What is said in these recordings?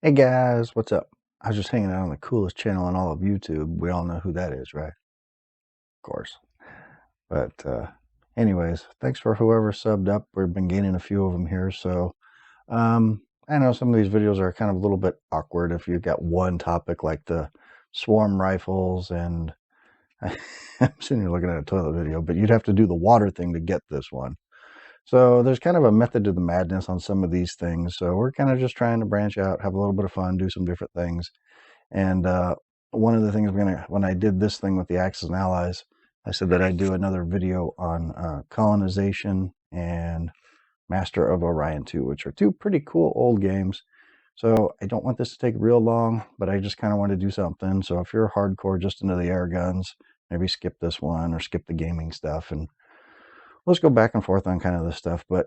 Hey guys, what's up? I was just hanging out on the coolest channel on all of YouTube. We all know who that is, right? Of course. But anyways, thanks for whoever subbed up. We've been gaining a few of them here. So I know some of these videos are kind of a little bit awkward if you've got one topic like the swarm rifles and I'm sitting here looking at a toilet video, but you'd have to do the water thing to get this one. So there's kind of a method to the madness on some of these things. So we're kind of just trying to branch out, have a little bit of fun, do some different things. And one of the things when I did this thing with the Axis and Allies, I said that I'd do another video on Colonization and Master of Orion 2, which are two pretty cool old games. So I don't want this to take real long, but I just kind of want to do something. So if you're hardcore just into the air guns, maybe skip this one or skip the gaming stuff. And let's go back and forth on kind of this stuff. But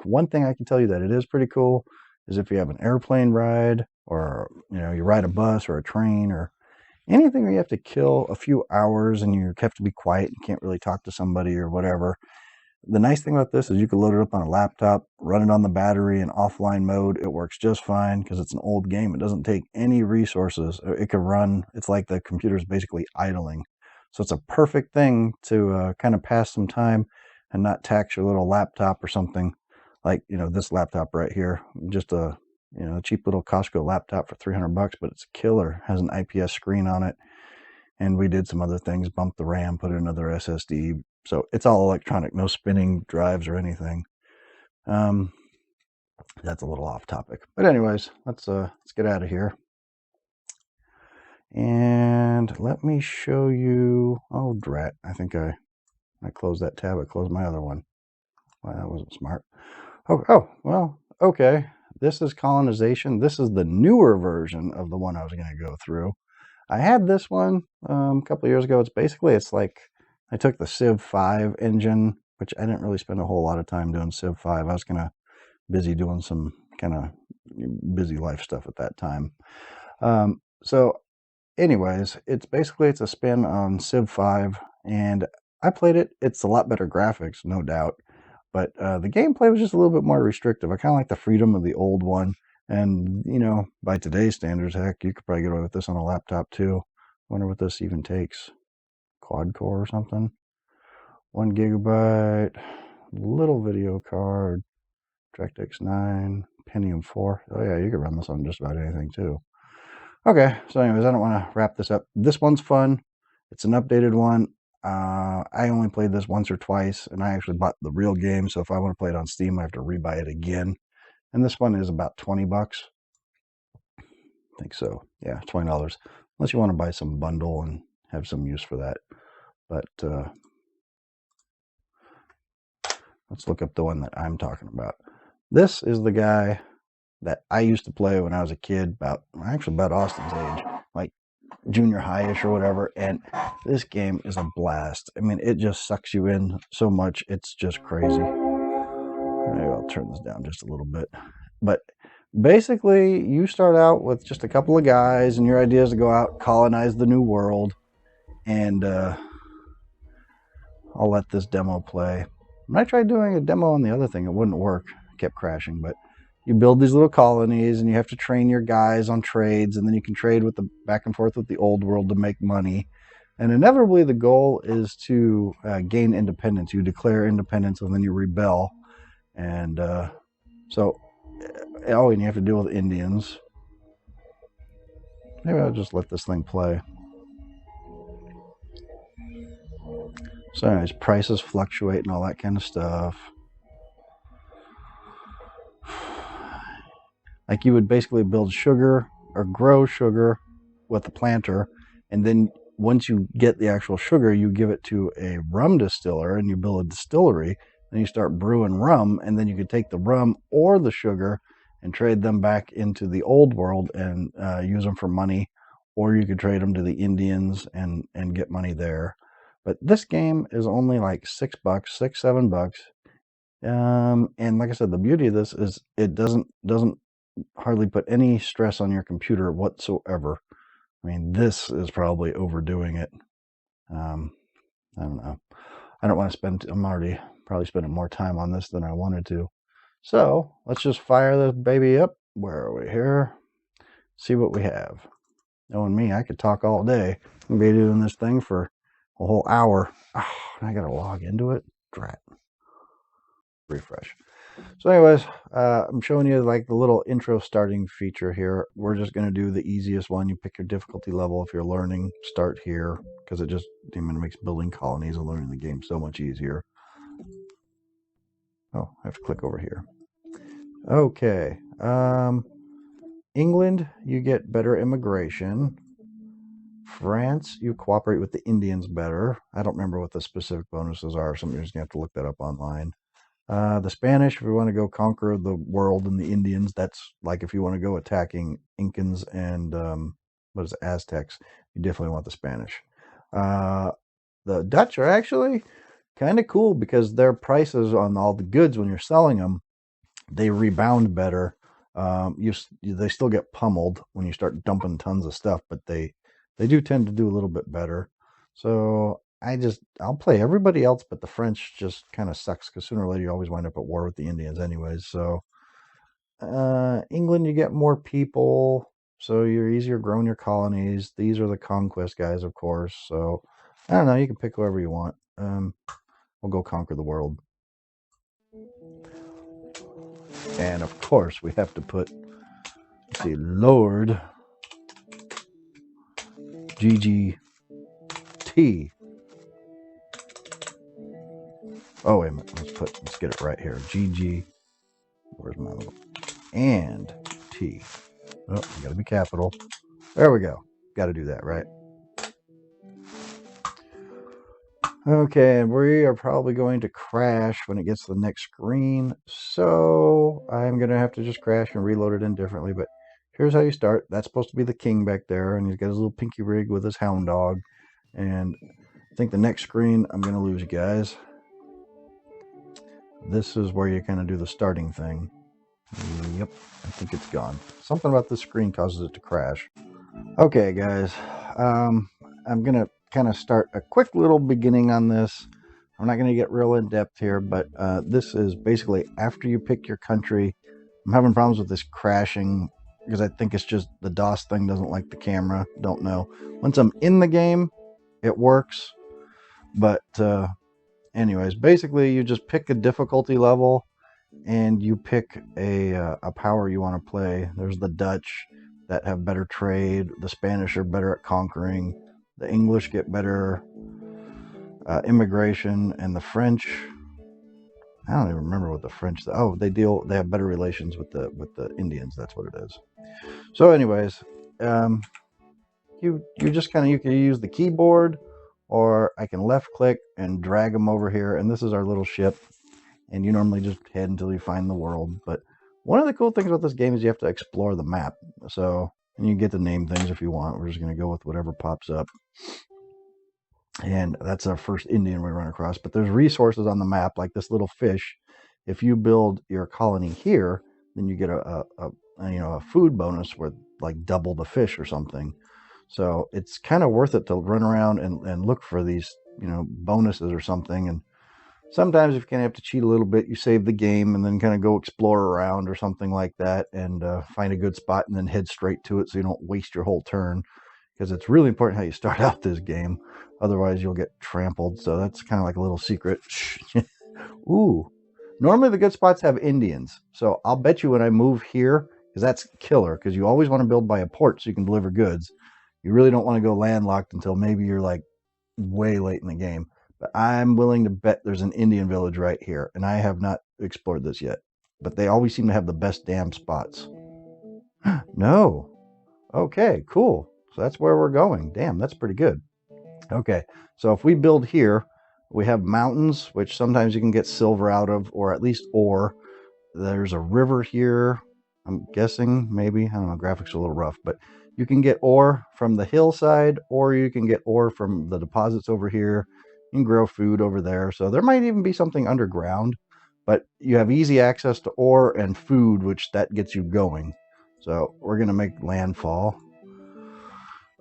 one thing I can tell you that it is pretty cool is if you have an airplane ride or, you ride a bus or a train or anything where you have to kill a few hours and you have to be quiet and can't really talk to somebody or whatever. The nice thing about this is you can load it up on a laptop, run it on the battery in offline mode. It works just fine because it's an old game. It doesn't take any resources. It can run. It's like the computer's basically idling. So it's a perfect thing to kind of pass some time and not tax your little laptop or something like, this laptop right here. Just a cheap little Costco laptop for $300, but it's killer. Has an IPS screen on it. And we did some other things, bumped the RAM, put in another SSD. So it's all electronic, no spinning drives or anything. That's a little off topic. But anyways, let's get out of here. And let me show you, oh drat, I think I closed that tab, I closed my other one. Well, that wasn't smart. Oh, well, okay. This is Colonization. This is the newer version of the one I was going to go through. I had this one a couple of years ago. It's like I took the Civ 5 engine, which I didn't really spend a whole lot of time doing Civ 5. I was kind of busy doing some kind of busy life stuff at that time. So anyways, it's a spin on Civ 5, and I played it. It's a lot better graphics, no doubt. But the gameplay was just a little bit more restrictive. I kind of like the freedom of the old one. And, by today's standards, heck, you could probably get away with this on a laptop too. Wonder what this even takes. Quad core or something. 1 gigabyte. Little video card. DirectX 9. Pentium 4. Oh yeah, you could run this on just about anything too. Okay, so anyways, I don't want to wrap this up. This one's fun. It's an updated one. I only played this once or twice, and I actually bought the real game, so if I want to play it on Steam, I have to rebuy it again. And this one is about $20. I think so. Yeah, $20. Unless you want to buy some bundle and have some use for that. But let's look up the one that I'm talking about. This is the guy that I used to play when I was a kid, about Austin's age, like junior high-ish or whatever, and this game is a blast. I mean, it just sucks you in so much, it's just crazy. Maybe I'll turn this down just a little bit. But basically, you start out with just a couple of guys, and your idea is to go out, colonize the new world, and I'll let this demo play. When I tried doing a demo on the other thing, it wouldn't work. It kept crashing, but you build these little colonies, and you have to train your guys on trades, and then you can trade with the back and forth with the old world to make money. And inevitably, the goal is to gain independence. You declare independence, and then you rebel. And and you have to deal with Indians. Maybe I'll just let this thing play. So anyways, prices fluctuate and all that kind of stuff. Like you would basically build sugar or grow sugar with a planter, and then once you get the actual sugar, you give it to a rum distiller and you build a distillery, and you start brewing rum, and then you could take the rum or the sugar and trade them back into the old world and use them for money, or you could trade them to the Indians and get money there. But this game is only like $6, $7. And like I said, the beauty of this is it doesn't hardly put any stress on your computer whatsoever. I mean, this is probably overdoing it. I don't know. I don't want to spend, I'm already probably spending more time on this than I wanted to. So let's just fire this baby up. Where are we here? see what we have. Knowing me, I could talk all day. I'm going to be doing this thing for a whole hour. Oh, and I got to log into it. Drat. Refresh. So anyways, I'm showing you like the little intro starting feature here. We're just going to do the easiest one. You pick your difficulty level if you're learning. Start here because it makes building colonies and learning the game so much easier. Oh, I have to click over here. Okay. England, you get better immigration. France, you cooperate with the Indians better. I don't remember what the specific bonuses are. Somebody's going to have to look that up online. The Spanish, if you want to go conquer the world and the Indians, that's like if you want to go attacking Incans and Aztecs, you definitely want the Spanish. The Dutch are actually kind of cool because their prices on all the goods when you're selling them, they rebound better. They still get pummeled when you start dumping tons of stuff, but they do tend to do a little bit better. So I'll play everybody else, but the French just kind of sucks because sooner or later you always wind up at war with the Indians anyways. So England, you get more people, so you're easier growing your colonies. These are the conquest guys, of course. So I don't know, you can pick whoever you want. We'll go conquer the world. And of course, we have to put, let's see, Lord GG&T. Oh, wait a minute. Let's get it right here. GG. Where's my little? And T. Oh, you got to be capital. There we go. Got to do that, right? Okay, and we are probably going to crash when it gets to the next screen. So I'm going to have to just crash and reload it indifferently. But here's how you start. That's supposed to be the king back there. And he's got his little pinky rig with his hound dog. And I think the next screen, I'm going to lose you guys. This is where you kind of do the starting thing. Yep, I think it's gone. Something about this screen causes it to crash. Okay, guys. I'm going to kind of start a quick little beginning on this. I'm not going to get real in depth here, but this is basically after you pick your country. I'm having problems with this crashing because I think it's just the DOS thing doesn't like the camera. Don't know. Once I'm in the game, it works. But anyways, basically you just pick a difficulty level and you pick a power you want to play. There's the Dutch that have better trade. The Spanish are better at conquering. The English get better immigration, and the French, I don't even remember what the French. Oh, they have better relations with the Indians. That's what it is. So, anyways, you just kind of you can use the keyboard, or I can left click and drag them over here. And this is our little ship. And you normally just head until you find the world. But one of the cool things about this game is you have to explore the map. So, and you get to name things if you want. We're just going to go with whatever pops up. And that's our first Indian we run across. But there's resources on the map, like this little fish. If you build your colony here, then you get a food bonus with like double the fish or something. So it's kind of worth it to run around and look for these, bonuses or something. And sometimes if you kind of have to cheat a little bit, you save the game and then kind of go explore around or something like that and find a good spot and then head straight to it so you don't waste your whole turn. Because it's really important how you start out this game. Otherwise, you'll get trampled. So that's kind of like a little secret. Ooh. Normally, the good spots have Indians. So I'll bet you when I move here, because that's killer, because you always want to build by a port so you can deliver goods. You really don't want to go landlocked until maybe you're like way late in the game. But I'm willing to bet there's an Indian village right here. And I have not explored this yet. But they always seem to have the best damn spots. No. Okay, cool. So that's where we're going. Damn, that's pretty good. Okay, so if we build here, we have mountains, which sometimes you can get silver out of, or at least ore. There's a river here, I'm guessing, maybe. I don't know, graphics are a little rough, but you can get ore from the hillside, or you can get ore from the deposits over here. You can grow food over there. So there might even be something underground, but you have easy access to ore and food, which that gets you going. So we're going to make landfall.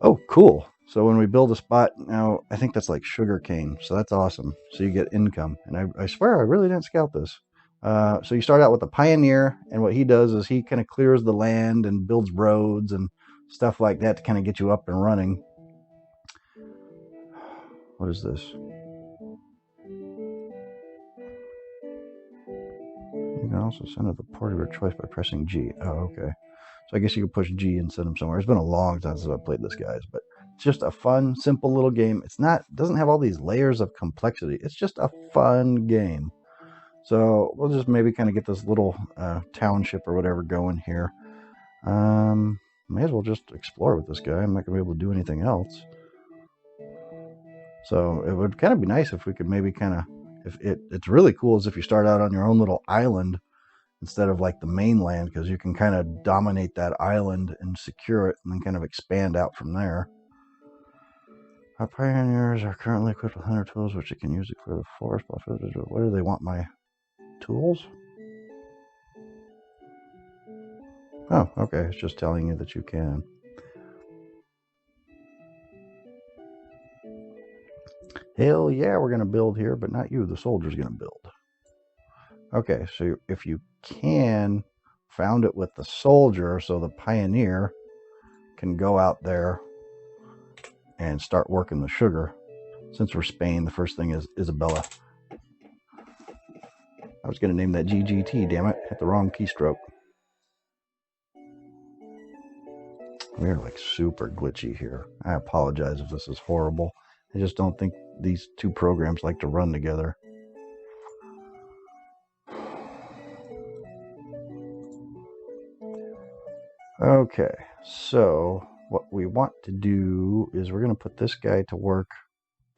Oh, cool. So when we build a spot, now I think that's like sugar cane. So that's awesome. So you get income. And I swear I really didn't scout this. So you start out with a pioneer, and what he does is he kind of clears the land and builds roads and stuff like that to kind of get you up and running. What is this? You can also send it the port of your choice by pressing G. Oh, okay. So I guess you could push G and send them somewhere. It's been a long time since I've played this, guys, but it's just a fun, simple little game. Doesn't have all these layers of complexity. It's just a fun game. So we'll just maybe kind of get this little township or whatever going here. May as well just explore with this guy. I'm not going to be able to do anything else. So it would kind of be nice if we could maybe kind of, it's really cool is if you start out on your own little island instead of like the mainland, because you can kind of dominate that island and secure it and then kind of expand out from there. Our pioneers are currently equipped with hunter tools, which they can use to clear the forest. Where do they want my tools? Oh, okay. It's just telling you that you can. Hell yeah, we're going to build here, but not you. The soldier's going to build. Okay, so if you can, found it with the soldier, so the pioneer can go out there and start working the sugar. Since we're Spain, the first thing is Isabella. I was going to name that GG&T, damn it. Hit the wrong keystroke. We're like super glitchy here. I apologize if this is horrible. I just don't think these two programs like to run together. Okay, so what we want to do is we're going to put this guy to work.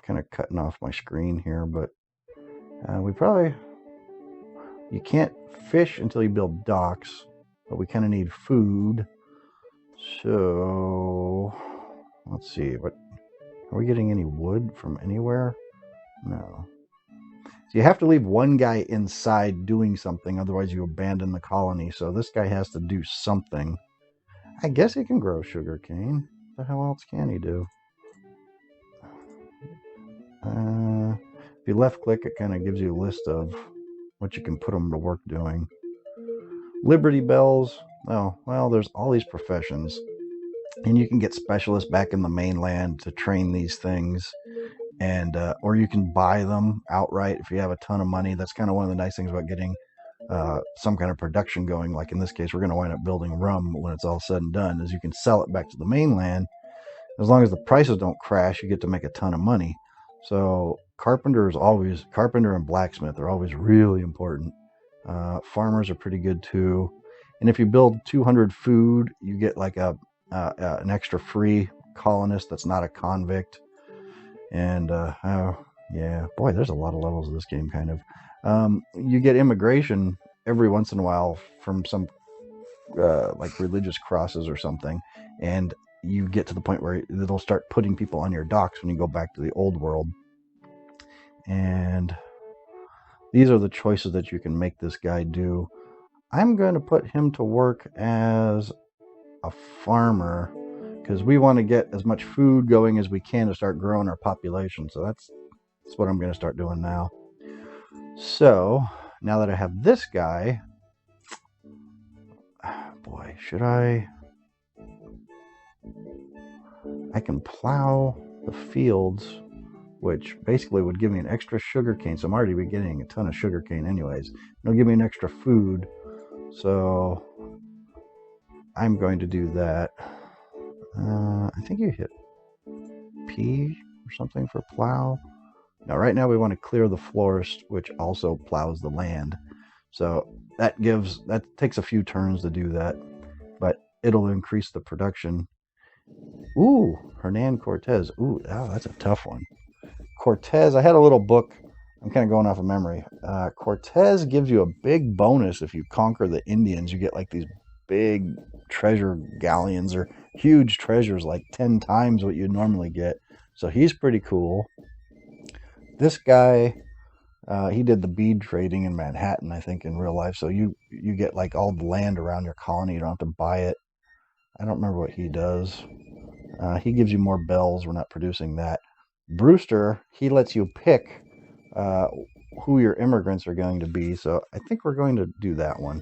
Kind of cutting off my screen here, but you can't fish until you build docks, but we kind of need food. So let's see, are we getting any wood from anywhere? No. So you have to leave one guy inside doing something, otherwise you abandon the colony. So this guy has to do something. I guess he can grow sugarcane. What the hell else can he do? If you left click, it kind of gives you a list of what you can put them to work doing. Liberty Bells. Oh, well, there's all these professions. And you can get specialists back in the mainland to train these things. And or you can buy them outright if you have a ton of money. That's kind of one of the nice things about getting some kind of production going. Like in this case, we're going to wind up building rum when it's all said and done, is you can sell it back to the mainland. As long as the prices don't crash, you get to make a ton of money. So carpenter and blacksmith are always really important. Farmers are pretty good too. And if you build 200 food, you get like an extra free colonist that's not a convict. And yeah, boy, there's a lot of levels of this game, kind of. You get immigration every once in a while from some like religious crosses or something, and you get to the point where they'll start putting people on your docks when you go back to the old world. And these are the choices that you can make this guy do. I'm going to put him to work as a farmer because we want to get as much food going as we can to start growing our population. So that's what I'm going to start doing now. So now that I have this guy, boy, should I can plow the fields, which basically would give me an extra sugar cane. So I'm already getting a ton of sugar cane anyways. It'll give me an extra food. So I'm going to do that. I think you hit P or something for plow. Now, right now we want to clear the forest, which also plows the land. So that takes a few turns to do that, but it'll increase the production. Ooh, Hernan Cortez. Ooh, oh, that's a tough one. Cortez, I had a little book. I'm kind of going off of memory. Cortez gives you a big bonus if you conquer the Indians. You get like these big treasure galleons or huge treasures, like 10 times what you'd normally get. So he's pretty cool. This guy, he did the bead trading in Manhattan, I think, in real life. So you get like all the land around your colony. You don't have to buy it. I don't remember what he does. He gives you more bells. We're not producing that. Brewster, he lets you pick who your immigrants are going to be. So I think we're going to do that one.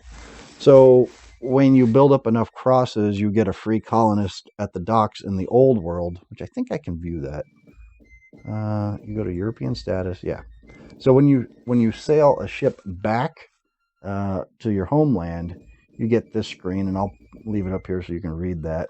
So when you build up enough crosses, you get a free colonist at the docks in the old world, which I think I can view that. You go to European status, yeah. So when you sail a ship back to your homeland, you get this screen, and I'll leave it up here so you can read that.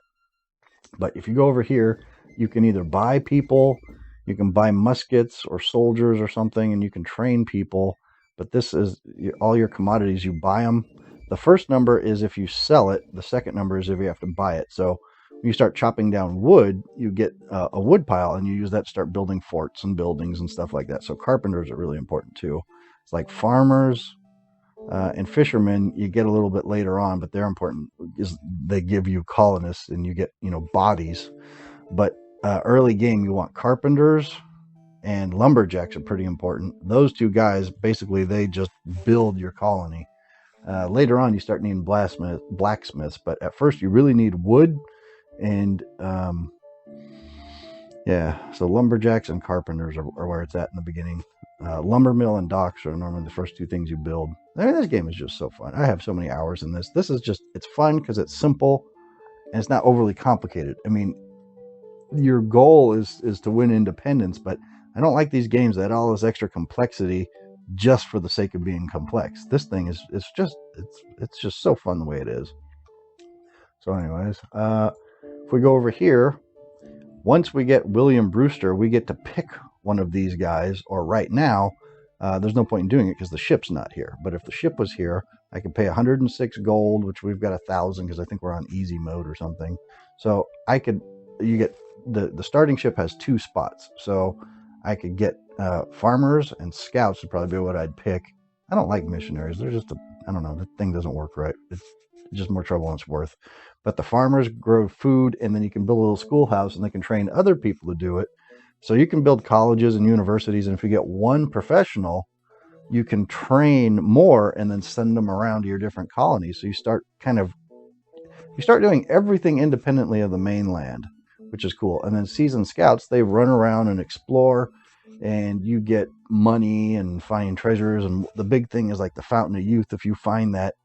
But if you go over here, you can either buy people, you can buy muskets or soldiers or something, and you can train people. But this is all your commodities, you buy them. The first number is if you sell it. The second number is if you have to buy it. So when you start chopping down wood, you get a wood pile, and you use that to start building forts and buildings and stuff like that. So carpenters are really important too. It's like farmers and fishermen you get a little bit later on, but they're important is they give you colonists and you get bodies. But early game you want carpenters, and lumberjacks are pretty important. Those two guys basically they just build your colony. Later on you start needing blacksmiths, but at first you really need wood and yeah, so lumberjacks and carpenters are where it's at in the beginning. Lumber mill and docks are normally the first two things you build. I mean, this game is just so fun. I have so many hours in this. This is just, it's fun because it's simple and it's not overly complicated. I mean, your goal is to win independence, but I don't like these games that all this extra complexity just for the sake of being complex. This thing is it's just so fun the way it is. So anyways, if we go over here, once we get William Brewster, we get to pick one of these guys, or right now, there's no point in doing it because the ship's not here. But if the ship was here, I could pay 106 gold, which we've got 1,000 because I think we're on easy mode or something. So you get, the starting ship has 2 spots. So I could get farmers and scouts would probably be what I'd pick. I don't like missionaries. They're just, I don't know, the thing doesn't work right. It's just more trouble than it's worth. But the farmers grow food, and then you can build a little schoolhouse, and they can train other people to do it. So you can build colleges and universities, and if you get one professional, you can train more and then send them around to your different colonies. So you start doing everything independently of the mainland, which is cool. And then seasoned scouts, they run around and explore, and you get money and find treasures. And the big thing is like the Fountain of Youth. If you find that,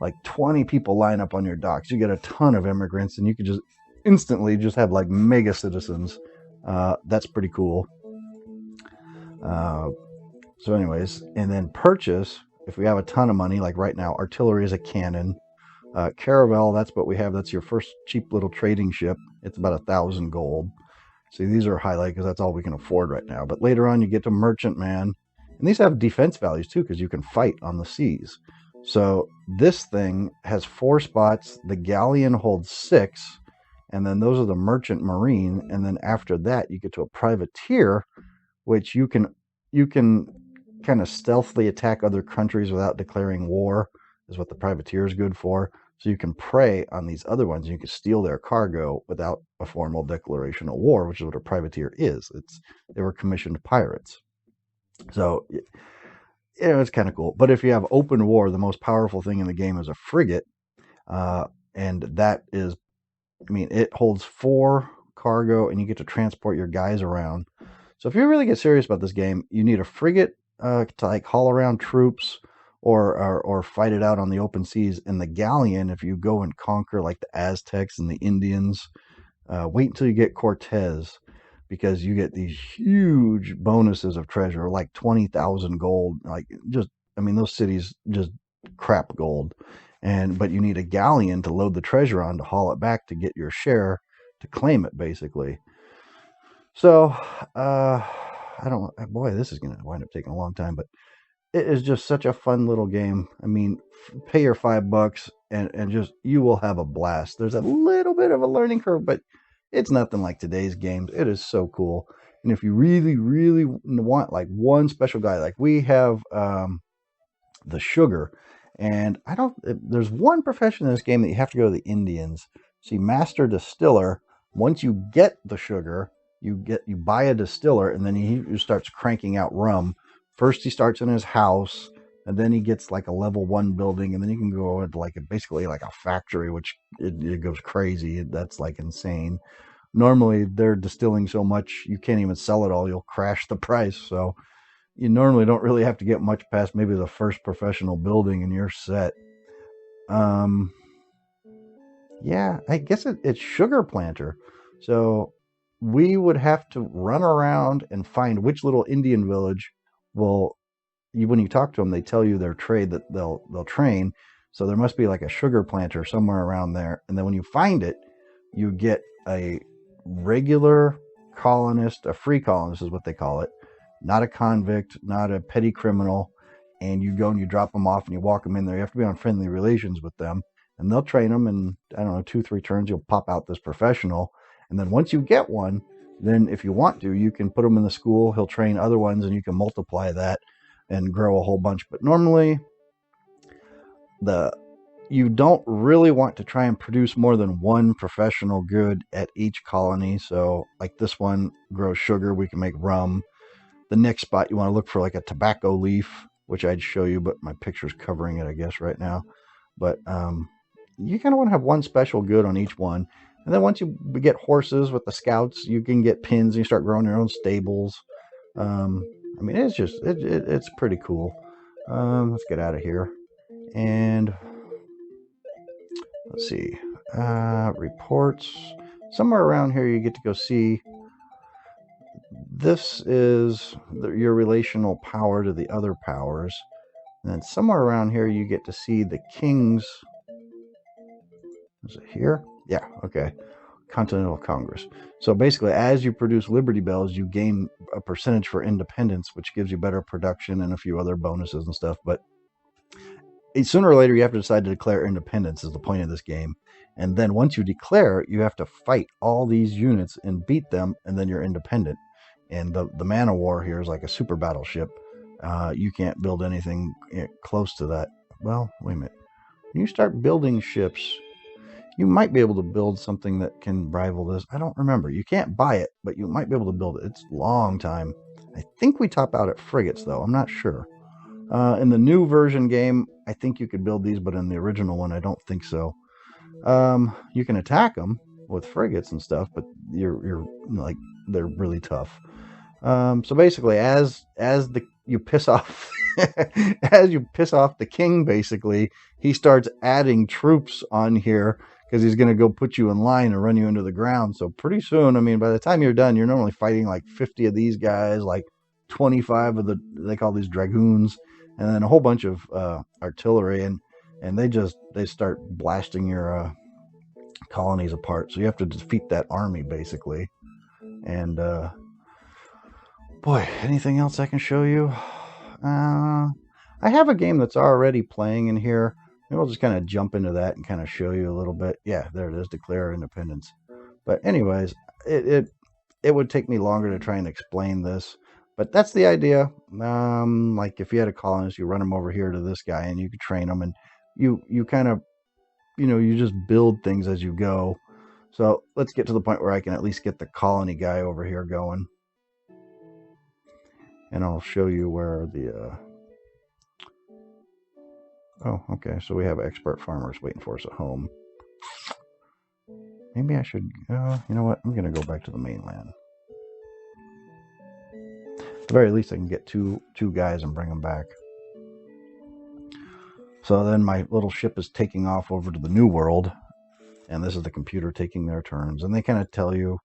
like 20 people line up on your docks, you get a ton of immigrants, and you could just instantly just have like mega citizens. That's pretty cool. So anyways, and then purchase, if we have a ton of money, like right now, artillery is a cannon. Caravel, that's what we have. That's your first cheap little trading ship. It's about 1,000 gold. See, these are highlighted because that's all we can afford right now. But later on, you get to merchantman. And these have defense values too, because you can fight on the seas. So this thing has 4 spots. The galleon holds 6. And then those are the merchant marine. And then after that, you get to a privateer, which you can kind of stealthily attack other countries without declaring war, is what the privateer is good for. So you can prey on these other ones. And you can steal their cargo without a formal declaration of war, which is what a privateer is. They were commissioned pirates. So it's kind of cool. But if you have open war, the most powerful thing in the game is a frigate. And that is, I mean, it holds 4 cargo, and you get to transport your guys around. So if you really get serious about this game, you need a frigate to like haul around troops or fight it out on the open seas. And the galleon, if you go and conquer like the Aztecs and the Indians, wait until you get Cortez, because you get these huge bonuses of treasure, like 20,000 gold. Like just, I mean, those cities just crap gold. But you need a galleon to load the treasure on to haul it back to get your share to claim it, basically. So, boy, this is going to wind up taking a long time, but it is just such a fun little game. I mean, pay your $5 and just, you will have a blast. There's a little bit of a learning curve, but it's nothing like today's games. It is so cool. And if you really, really want like one special guy, like we have the sugar, and there's one profession in this game that you have to go to the Indians. See, Master Distiller, once you get the sugar, you buy a distiller, and then he starts cranking out rum. First he starts in his house, and then he gets like a level 1 building, and then you can go into like basically like a factory, which it goes crazy. That's like insane. Normally they're distilling so much you can't even sell it all. You'll crash the price. So you normally don't really have to get much past maybe the first professional building, and you're set. Yeah, I guess it's sugar planter. So we would have to run around and find which little Indian village will when you talk to them, they tell you their trade that they'll train. So there must be like a sugar planter somewhere around there. And then when you find it, you get a regular colonist, a free colonist is what they call it, not a convict, not a petty criminal. And you go and you drop them off and you walk them in there. You have to be on friendly relations with them, and they'll train them. And I don't know, 2-3 turns, you'll pop out this professional. And then once you get one, then if you want to, you can put him in the school. He'll train other ones, and you can multiply that and grow a whole bunch. But normally, you don't really want to try and produce more than one professional good at each colony. So, like this one grows sugar, we can make rum. The next spot, you want to look for like a tobacco leaf, which I'd show you, but my picture's covering it, I guess, right now. But you kind of want to have one special good on each one. And then once you get horses with the scouts, you can get pins and you start growing your own stables. I mean, it's pretty cool. Let's get out of here. And let's see. Reports. Somewhere around here you get to go see. This is your relational power to the other powers. And then somewhere around here you get to see the king's. Is it here? Yeah, okay. Continental Congress. So basically, as you produce Liberty Bells, you gain a percentage for independence, which gives you better production and a few other bonuses and stuff. But sooner or later, you have to decide to declare independence is the point of this game. And then once you declare, you have to fight all these units and beat them, and then you're independent. And the man of war here is like a super battleship. You can't build anything close to that. Well, wait a minute. When you start building ships, you might be able to build something that can rival this. I don't remember. You can't buy it, but you might be able to build it. It's a long time. I think we top out at frigates, though. I'm not sure. In the new version game, I think you could build these, but in the original one, I don't think so. You can attack them with frigates and stuff, but you're like they're really tough. So basically, as you piss off as you piss off the king, basically he starts adding troops on here because he's going to go put you in line and run you into the ground. So pretty soon, I mean, by the time you're done, you're normally fighting like 50 of these guys, like 25 of they call these dragoons, and then a whole bunch of artillery, and they start blasting your colonies apart. So you have to defeat that army basically. And boy, anything else I can show you? I have a game that's already playing in here. Maybe I'll just kind of jump into that and kind of show you a little bit. Yeah, there it is, declare independence. But anyways, it would take me longer to try and explain this. But that's the idea. Like if you had a colonist, you run them over here to this guy and you could train them, and you kind of, you just build things as you go. So let's get to the point where I can at least get the colony guy over here going. And I'll show you where the... Oh, okay, so we have expert farmers waiting for us at home. Maybe I should... you know what? I'm going to go back to the mainland. At the very least, I can get two guys and bring them back. So then my little ship is taking off over to the New World. And this is the computer taking their turns. And they kind of tell you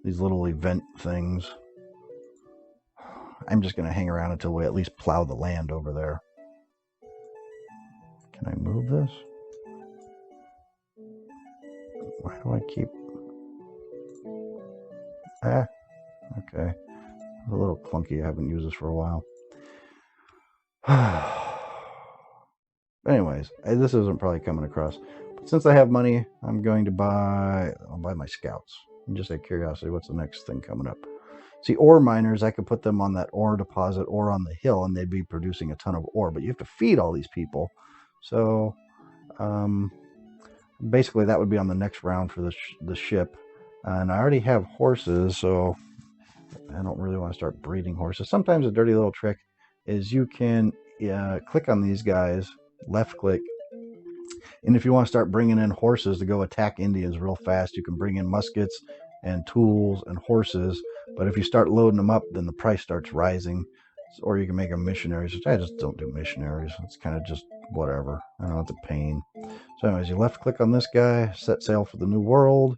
these little event things. I'm just going to hang around until we at least plow the land over there. Can I move this? Why do I keep... Okay. It's a little clunky. I haven't used this for a while. Anyways, this isn't probably coming across. But since I have money, I'm going to I'll buy my scouts. And just out of curiosity, what's the next thing coming up? See, ore miners, I could put them on that ore deposit or on the hill, and they'd be producing a ton of ore. But you have to feed all these people. So, basically, that would be on the next round for the ship. And I already have horses, so I don't really want to start breeding horses. Sometimes a dirty little trick is you can click on these guys, left click, and if you want to start bringing in horses to go attack Indians real fast, you can bring in muskets and tools and horses. But if you start loading them up, then the price starts rising. Or you can make them missionaries, which I just don't do missionaries. It's kind of just whatever. I know it's a pain. So anyways, you left click on this guy, set sail for the new world.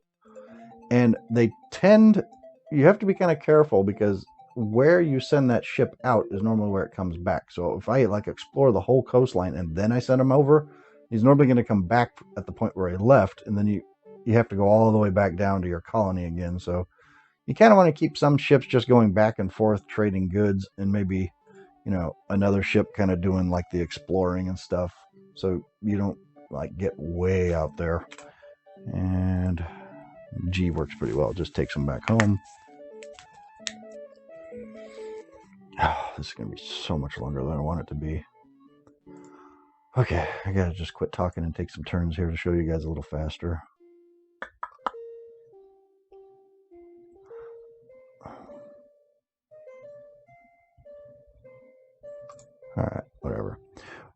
And they tend, you have to be kind of careful because where you send that ship out is normally where it comes back. So if I like explore the whole coastline and then I send him over, he's normally going to come back at the point where he left, and then you have to go all the way back down to your colony again. So you kind of want to keep some ships just going back and forth trading goods, and maybe, you know, another ship kind of doing like the exploring and stuff, so you don't like get way out there. And G works pretty well. It just takes them back home. Oh, this is going to be so much longer than I want it to be. Okay, I got to just quit talking and take some turns here to show you guys a little faster. Alright, whatever.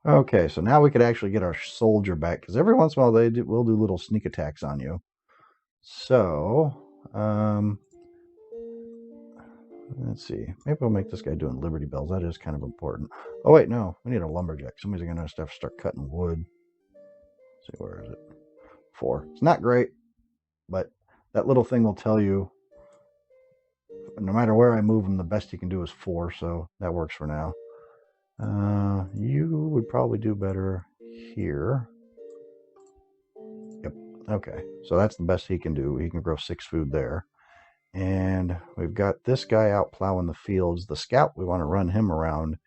Okay, so now we could actually get our soldier back, because every once in a while they will do little sneak attacks on you. So, let's see. Maybe we'll make this guy doing Liberty Bells. That is kind of important. Oh, wait, no. We need a lumberjack. Somebody's going to have to start cutting wood. Let's see, where is it? 4. It's not great, but that little thing will tell you no matter where I move him, the best he can do is 4, so that works for now. You would probably do better here. Yep. Okay, so that's the best he can do. He can grow 6 food there. And we've got this guy out plowing the fields. The scout, we want to run him around.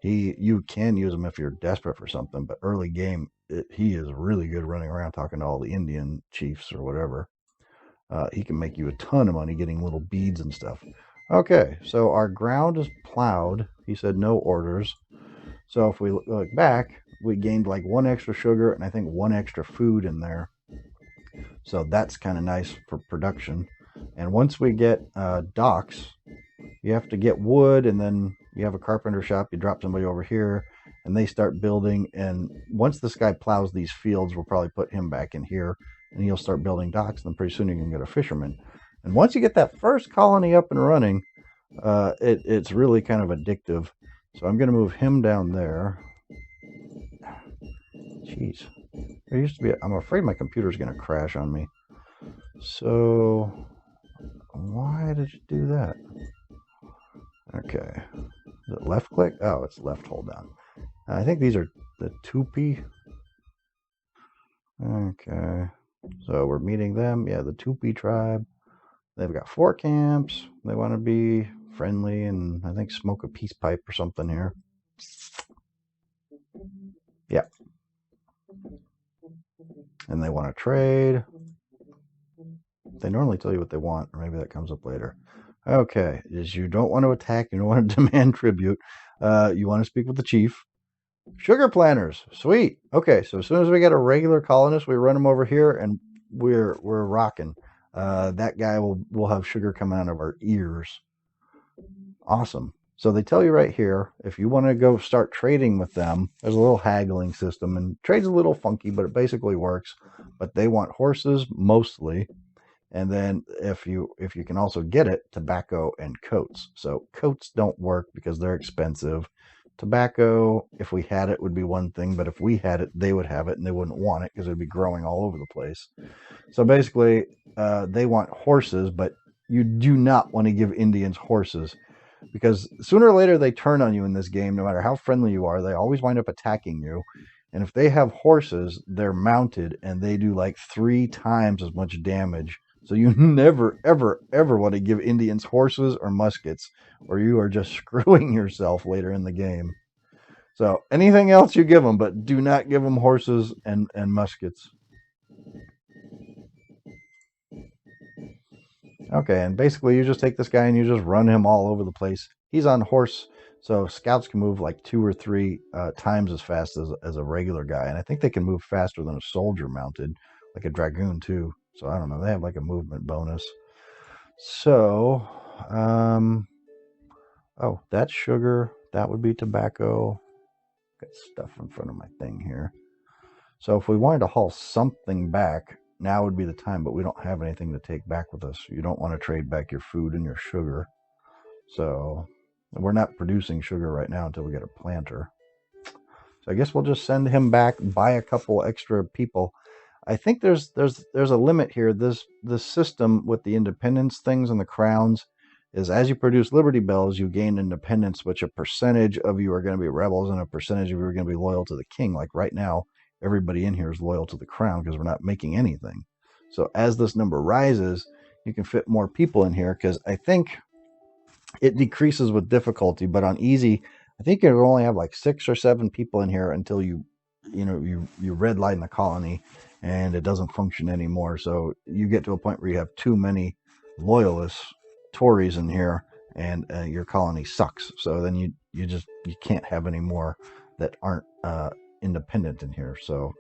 You can use him if you're desperate for something, but early game, he is really good running around talking to all the Indian chiefs or whatever. He can make you a ton of money getting little beads and stuff. Okay, so our ground is plowed. He said no orders. So if we look back, we gained like 1 extra sugar and I think 1 extra food in there. So that's kind of nice for production. And once we get docks, you have to get wood, and then you have a carpenter shop. You drop somebody over here, and they start building. And once this guy plows these fields, we'll probably put him back in here, and he'll start building docks. And then pretty soon you can get a fisherman. And once you get that first colony up and running, it's really kind of addictive. So I'm going to move him down there. Jeez. There used to be, I'm afraid my computer's going to crash on me. So why did you do that? Okay. Is it left click? Oh, it's left hold down. I think these are the Tupi. Okay. So we're meeting them. Yeah, the Tupi tribe. They've got 4 camps. They want to be friendly and I think smoke a peace pipe or something here. Yep. And they want to trade. They normally tell you what they want, or maybe that comes up later. Okay, is you don't want to attack, you don't want to demand tribute. You want to speak with the chief. Sugar planters, sweet. Okay, so as soon as we get a regular colonist, we run him over here, and we're rocking. That guy will have sugar coming out of our ears. Awesome. So they tell you right here, if you want to go start trading with them, there's a little haggling system, and trade's a little funky, but it basically works. But they want horses mostly. And then if you can also get it, tobacco and coats. So coats don't work because they're expensive. Tobacco, if we had it, would be one thing, but if we had it, they would have it and they wouldn't want it because it would be growing all over the place. So basically, they want horses, but you do not want to give Indians horses because sooner or later they turn on you in this game. No matter how friendly you are, they always wind up attacking you. And if they have horses, they're mounted and they do like 3 times as much damage. So you never, ever, ever want to give Indians horses or muskets, or you are just screwing yourself later in the game. So anything else you give them, but do not give them horses and muskets. Okay, and basically you just take this guy and you just run him all over the place. He's on horse, so scouts can move like 2 or 3 times as fast as a regular guy. And I think they can move faster than a soldier mounted, like a dragoon too. So I don't know. They have like a movement bonus. So, oh, that's sugar. That would be tobacco. Got stuff in front of my thing here. So if we wanted to haul something back, now would be the time, but we don't have anything to take back with us. You don't want to trade back your food and your sugar. So we're not producing sugar right now until we get a planter. So I guess we'll just send him back, buy a couple extra people. I think there's a limit here. This system with the independence things and the crowns is as you produce Liberty Bells, you gain independence, which a percentage of you are going to be rebels and a percentage of you are going to be loyal to the king. Like right now, everybody in here is loyal to the crown because we're not making anything. So as this number rises, you can fit more people in here because I think it decreases with difficulty, but on easy, I think you only have like 6 or 7 people in here until you redline the colony and it doesn't function anymore. So you get to a point where you have too many loyalists, Tories in here, and your colony sucks. So then you can't have any more that aren't independent in here. So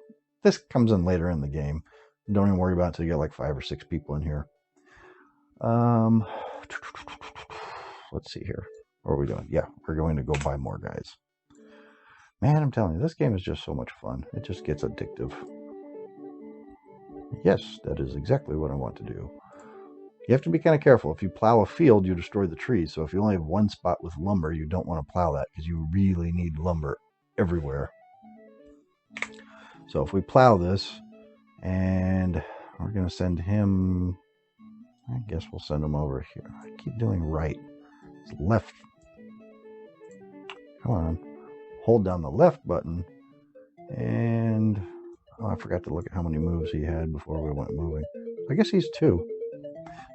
this comes in later in the game. Don't even worry about it until you get like 5 or 6 people in here. Let's see here. What are we doing? Yeah, we're going to go buy more guys. Man, I'm telling you, this game is just so much fun. It just gets addictive. Yes, that is exactly what I want to do. You have to be kind of careful. If you plow a field, you destroy the trees. So if you only have one spot with lumber, you don't want to plow that because you really need lumber everywhere. So if we plow this, and we're going to send him, I guess we'll send him over here. I keep doing right. It's left. Come on. Hold down the left button. And, oh, I forgot to look at how many moves he had before we went moving. I guess he's 2.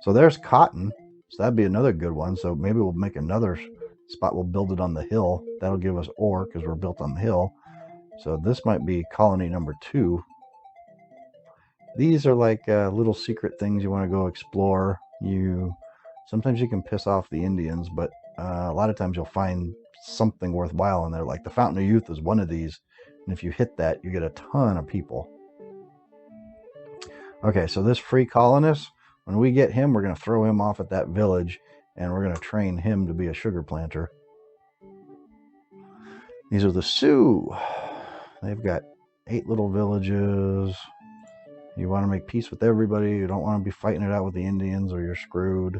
So there's cotton. So that'd be another good one. So maybe we'll make another spot. We'll build it on the hill. That'll give us ore because we're built on the hill. So this might be colony number 2. These are like little secret things you want to go explore. Sometimes you can piss off the Indians, but a lot of times you'll find something worthwhile in there. Like the Fountain of Youth is one of these. And if you hit that, you get a ton of people. Okay, so this free colonist, when we get him, we're going to throw him off at that village, and we're going to train him to be a sugar planter. These are the Sioux. They've got 8 little villages. You want to make peace with everybody. You don't want to be fighting it out with the Indians or you're screwed.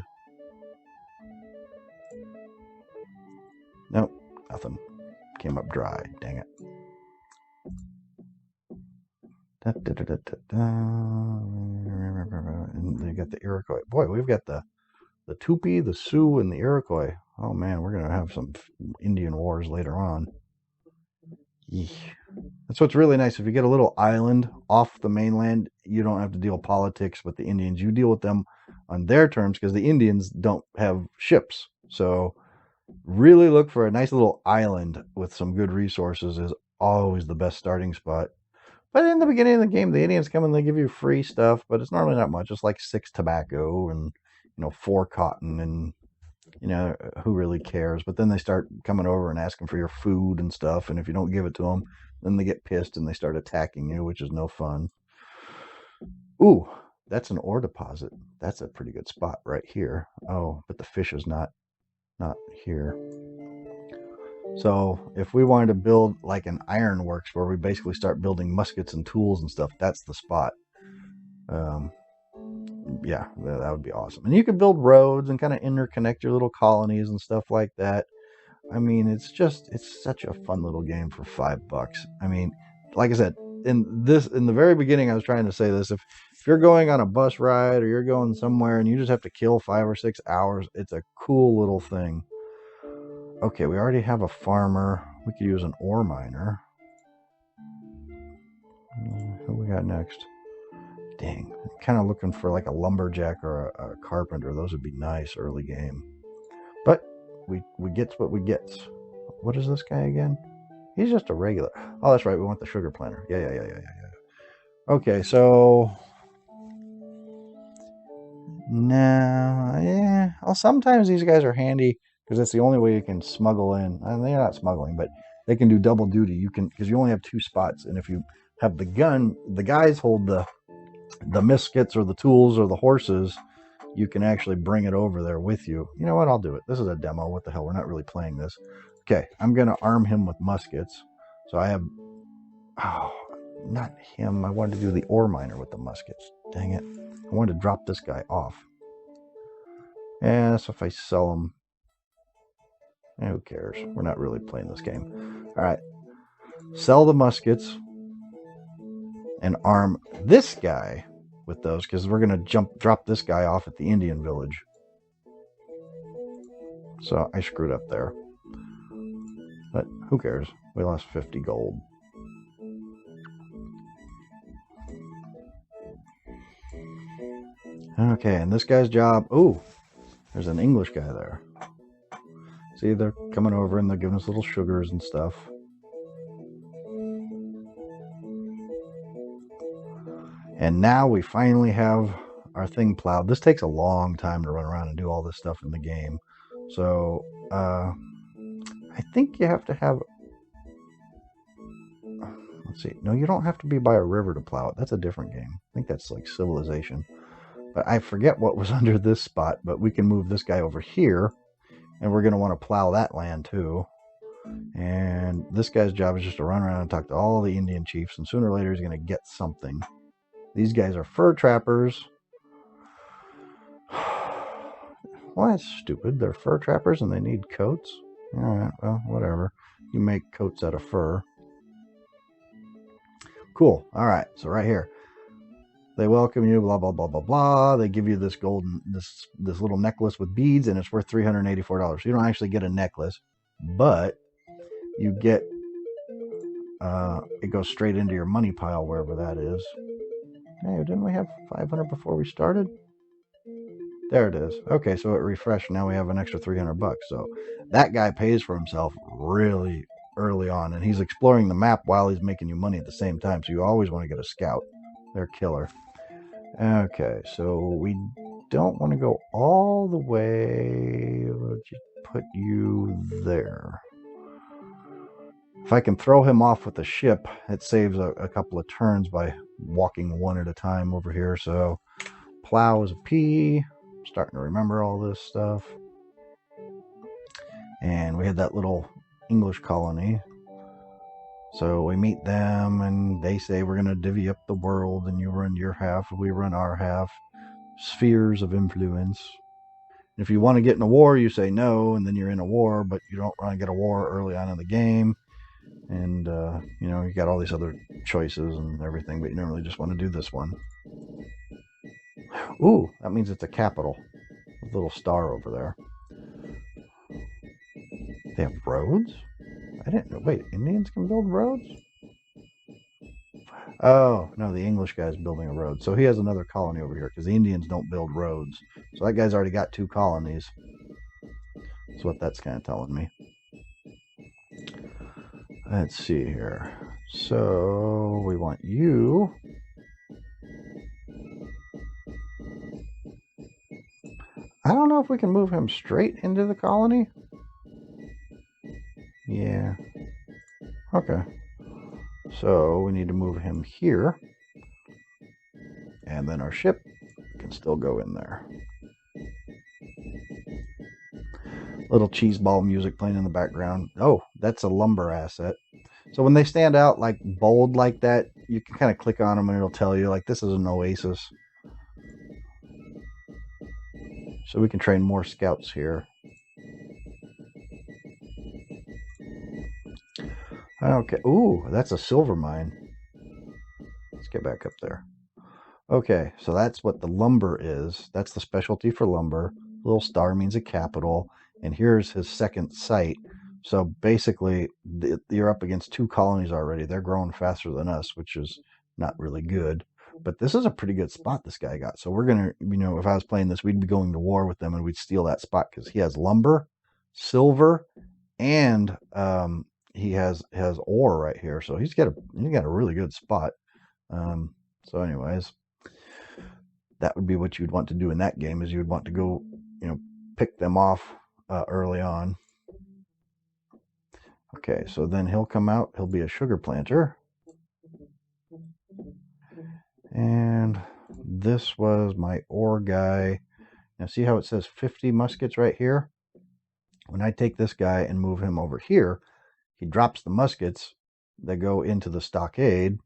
Nope, nothing. Came up dry. Dang it. And they got the Iroquois. Boy, we've got the Tupi, the Sioux, and the Iroquois. Oh man, we're going to have some Indian wars later on. Eesh. That's what's really nice. If you get a little island off the mainland, you don't have to deal politics with the Indians. You deal with them on their terms because the Indians don't have ships. So really look for a nice little island with some good resources is always the best starting spot. But in the beginning of the game, the Indians come and they give you free stuff, but it's normally not much. It's like 6 tobacco and 4 cotton, and who really cares? But then they start coming over and asking for your food and stuff, and if you don't give it to them, then they get pissed and they start attacking you, which is no fun. Ooh, that's an ore deposit. That's a pretty good spot right here. Oh, but the fish is not here. So if we wanted to build like an ironworks where we basically start building muskets and tools and stuff, that's the spot. Yeah, that would be awesome. And you could build roads and kind of interconnect your little colonies and stuff like that. I mean, it's such a fun little game for $5. I mean, like I said, in the very beginning, I was trying to say this. If you're going on a bus ride or you're going somewhere and you just have to kill 5 or 6 hours, it's a cool little thing. Okay, we already have a farmer. We could use an ore miner. Who we got next? Dang, I'm kind of looking for like a lumberjack or a carpenter. Those would be nice early game. But we get what we get. What is this guy again? He's just a regular. Oh, that's right. We want the sugar planter. Yeah. Okay, so no, yeah. Well, sometimes these guys are handy because that's the only way you can smuggle in. And they're not smuggling, but they can do double duty. You can, because you only have 2 spots, and if you have the gun, the guys hold the muskets or the tools or the horses. You can actually bring it over there with you. You know what? I'll do it. This is a demo. What the hell? We're not really playing this. Okay, I'm going to arm him with muskets. So I have... Oh, not him. I wanted to do the ore miner with the muskets. Dang it. I wanted to drop this guy off. Yeah, so if I sell him... who cares? We're not really playing this game. All right. sell the muskets, and arm this guy with those, because we're going to drop this guy off at the Indian village. So I screwed up there. But who cares? We lost 50 gold. Okay, and this guy's job... Ooh, there's an English guy there. See, they're coming over and they're giving us little sugars and stuff. And now we finally have our thing plowed. This takes a long time to run around and do all this stuff in the game. So, I think you have to have... Let's see. No, you don't have to be by a river to plow it. That's a different game. I think that's like Civilization. But I forget what was under this spot, but we can move this guy over here. And we're going to want to plow that land too. And this guy's job is just to run around and talk to all the Indian chiefs. And sooner or later he's going to get something. These guys are fur trappers. Well, that's stupid. They're fur trappers and they need coats. All right, well, whatever. You make coats out of fur. Cool. All right, so right here. They welcome you, blah, blah, blah, blah, blah. They give you this golden, this little necklace with beads, and it's worth $384. So you don't actually get a necklace, but you get, it goes straight into your money pile, wherever that is. Hey, didn't we have 500 before we started? There it is. Okay, so it refreshed. Now we have an extra 300 bucks. So that guy pays for himself really early on, and he's exploring the map while he's making you money at the same time. So you always want to get a scout. They're killer. Okay, so we don't want to go all the way. We'll just put you there. If I can throw him off with the ship, it saves a couple of turns by walking one at a time over here. So plow is a P. I'm starting to remember all this stuff. And we had that little English colony. So we meet them, and they say we're going to divvy up the world, and you run your half, we run our half. Spheres of influence. If you want to get in a war, you say no, and then you're in a war, but you don't want to get a war early on in the game. And, you know, you got all these other choices and everything, but you don't really just want to do this one. Ooh, that means it's a capital. A little star over there. They have roads? I didn't know. Wait, Indians can build roads? Oh, no, the English guy's building a road. So he has another colony over here because the Indians don't build roads. So that guy's already got 2 colonies. That's what that's kind of telling me. Let's see here. So we want you. I don't know if we can move him straight into the colony. Yeah. Okay. So we need to move him here. And then our ship can still go in there. Little cheese ball music playing in the background. Oh, that's a lumber asset. So when they stand out like bold like that, you can kind of click on them and it'll tell you like this is an oasis. So we can train more scouts here. Okay. Ooh, that's a silver mine. Let's get back up there. Okay, so that's what the lumber is. That's the specialty for lumber. Little star means a capital. And here's his second site. So basically, you're up against 2 colonies already. They're growing faster than us, which is not really good. But this is a pretty good spot this guy got. So we're going to, you know, if I was playing this, we'd be going to war with them and we'd steal that spot because he has lumber, silver, and he has ore right here. So he's got a really good spot. So anyways, that would be what you'd want to do in that game is you would want to go, you know, pick them off early on. Okay, so then he'll come out. He'll be a sugar planter. And this was my ore guy. Now see how it says 50 muskets right here? When I take this guy and move him over here, he drops the muskets that go into the stockade.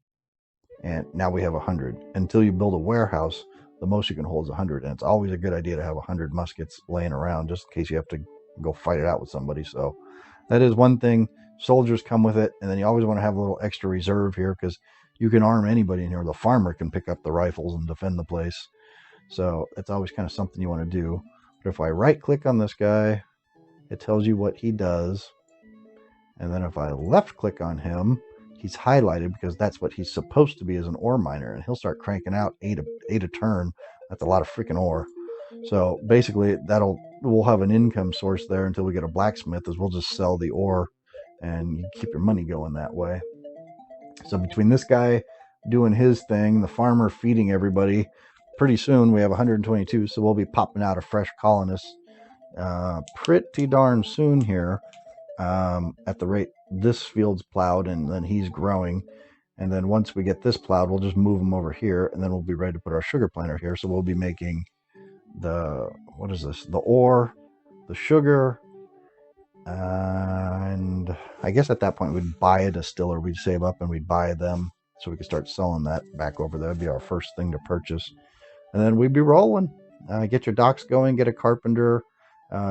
And now we have 100. Until you build a warehouse, the most you can hold is 100. And it's always a good idea to have 100 muskets laying around just in case you have to go fight it out with somebody. So that is one thing soldiers come with it, and then you always want to have a little extra reserve here because you can arm anybody in here. The farmer can pick up the rifles and defend the place. So it's always kind of something you want to do. But if I right click on this guy, it tells you what he does. And then if I left click on him, he's highlighted because that's what he's supposed to be as an ore miner. And he'll start cranking out eight a turn. That's a lot of freaking ore. So basically we'll have an income source there until we get a blacksmith, as we'll just sell the ore and you keep your money going that way. So between this guy doing his thing, the farmer feeding everybody, pretty soon we have 122, so we'll be popping out a fresh colonists pretty darn soon here, at the rate this field's plowed and then he's growing. And then once we get this plowed, we'll just move him over here, and then we'll be ready to put our sugar planter here. So we'll be making the, what is this? The ore, the sugar, and I guess at that point we'd buy a distiller. We'd save up and we'd buy them so we could start selling that back over there. That'd be our first thing to purchase. And then we'd be rolling. Get your docks going, get a carpenter,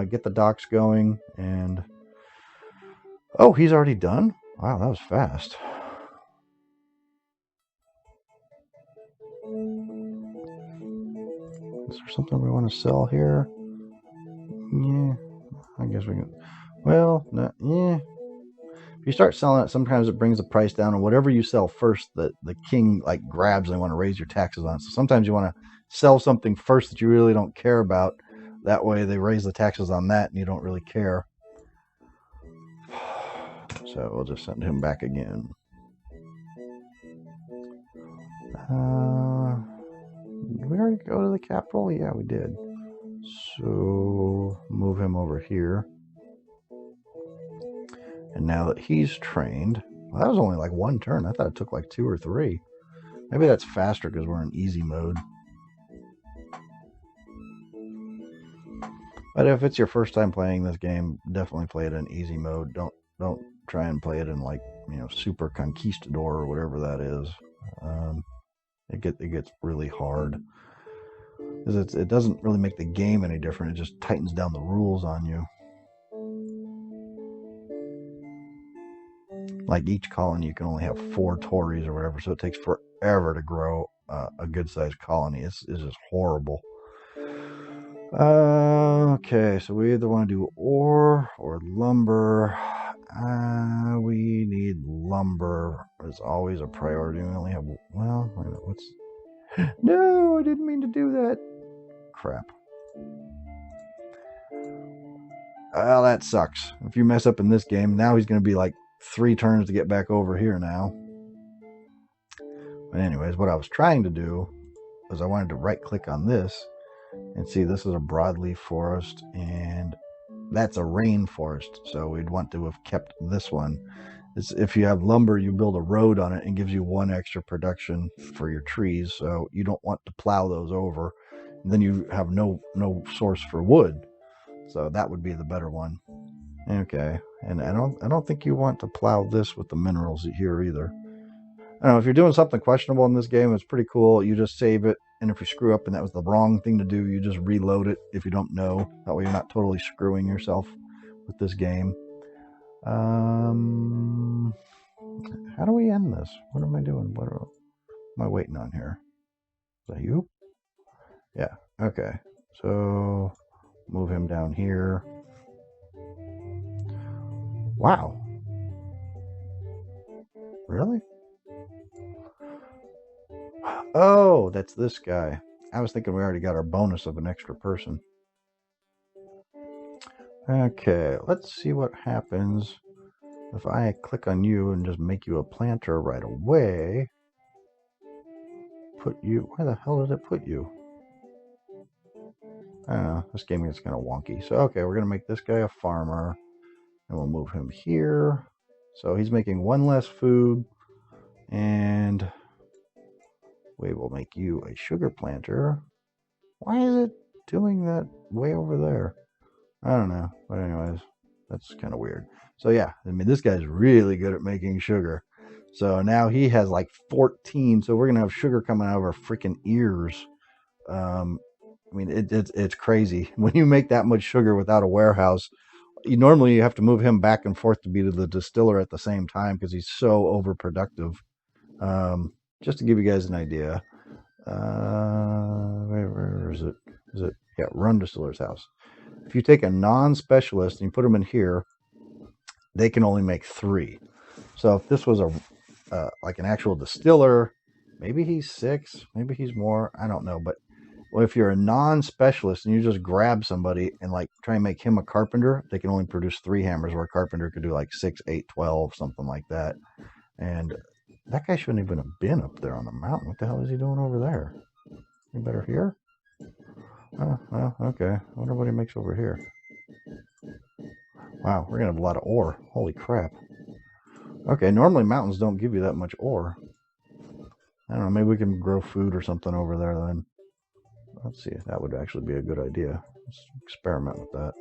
get the docks going, and oh, he's already done? Wow, that was fast. Is there something we want to sell here? Yeah, I guess we can. Well, no, yeah. If you start selling it, sometimes it brings the price down, and whatever you sell first, the king like grabs and want to raise your taxes on it. So sometimes you want to sell something first that you really don't care about. That way they raise the taxes on that and you don't really care. So we'll just send him back again. Did we already go to the capital? Yeah, we did. So move him over here. And now that he's trained, well, that was only like one turn. I thought it took like 2 or 3. Maybe that's faster because we're in easy mode. But if it's your first time playing this game, definitely play it in easy mode. Don't try and play it in like, super conquistador or whatever that is. It gets really hard. It doesn't really make the game any different. It just tightens down the rules on you. Like each colony, you can only have 4 Tories or whatever, so it takes forever to grow a good-sized colony. It's just horrible. Okay, so we either want to do ore or lumber. We need lumber. It's always a priority. We only have, well, wait a minute, what's... No, I didn't mean to do that. Crap. Well, that sucks. If you mess up in this game, now he's going to be like 3 turns to get back over here now. But anyways, what I was trying to do was I wanted to right-click on this and see this is a broadleaf forest and that's a rainforest. So we'd want to have kept this one. If you have lumber, you build a road on it and gives you 1 extra production for your trees. So you don't want to plow those over. And then you have no source for wood. So that would be the better one. Okay, and I don't think you want to plow this with the minerals here either. I don't know, if you're doing something questionable in this game, it's pretty cool. You just save it, and if you screw up and that was the wrong thing to do, you just reload it if you don't know. That way you're not totally screwing yourself with this game. How do we end this? What am I doing? What am I waiting on here? Is that you? Yeah, okay. So move him down here. Wow. Really? Oh, that's this guy. I was thinking we already got our bonus of an extra person. Okay, let's see what happens if I click on you and just make you a planter right away. Put you... Where the hell did it put you? I don't know. This game is kind of wonky. So, okay, we're going to make this guy a farmer. And we'll move him here. So he's making 1 less food. And we will make you a sugar planter. Why is it doing that way over there? I don't know. But anyways, that's kind of weird. So yeah, I mean, this guy's really good at making sugar. So now he has like 14. So we're going to have sugar coming out of our freaking ears. I mean, it's crazy. When you make that much sugar without a warehouse, normally you have to move him back and forth to be to the distiller at the same time because he's so overproductive. Just to give you guys an idea, where is it? Is it? Yeah, Run Distiller's house. If you take a non-specialist and you put them in here, they can only make 3. So if this was a like an actual distiller, maybe he's 6, maybe he's more. I don't know, but if you're a non-specialist and you just grab somebody and like try and make him a carpenter, they can only produce 3 hammers, where a carpenter could do like 6, 8, 12, something like that. And that guy shouldn't even have been up there on the mountain. What the hell is he doing over there? You better here? Oh, well, okay. I wonder what he makes over here. Wow, we're going to have a lot of ore. Holy crap. Okay, normally mountains don't give you that much ore. I don't know, maybe we can grow food or something over there then. Let's see, that would actually be a good idea. Let's experiment with that.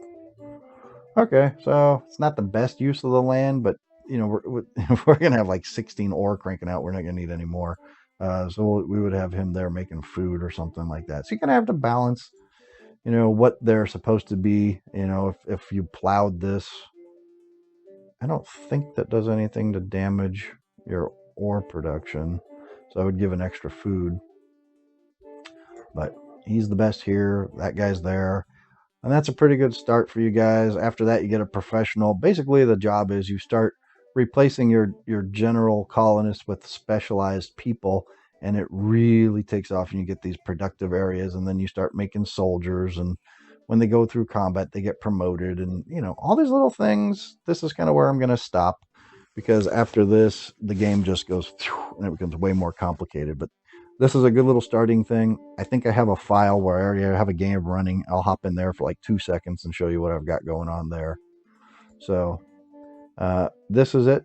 Okay, so it's not the best use of the land, but you know, if we're gonna have like 16 ore cranking out, we're not gonna need any more. So we would have him there making food or something like that. So you're gonna have to balance, you know, what they're supposed to be. You know, if you plowed this, I don't think that does anything to damage your ore production. So I would give an extra food. But he's the best here. That guy's there. And that's a pretty good start for you guys. After that, you get a professional. Basically, the job is you start replacing your general colonists with specialized people, and it really takes off, and you get these productive areas, and then you start making soldiers, and when they go through combat, they get promoted, and you know, all these little things. This is kind of where I'm going to stop, because after this, the game just goes, and it becomes way more complicated. But this is a good little starting thing. I think I have a file where I already have a game running. I'll hop in there for like 2 seconds and show you what I've got going on there. So this is it.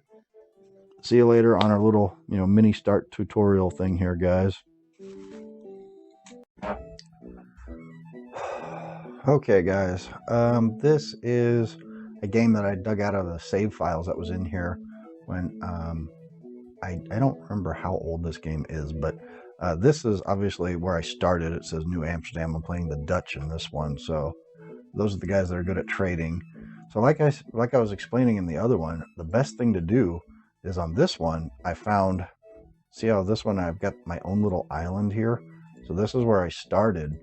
See you later on our little, you know, mini start tutorial thing here, guys. Okay, guys. This is a game that I dug out of the save files that was in here when I don't remember how old this game is, but this is obviously where I started. It says New Amsterdam. I'm playing the Dutch in this one, so those are the guys that are good at trading. So like I was explaining in the other one, the best thing to do is on this one, I found, see how this one I've got my own little island here. So this is where I started,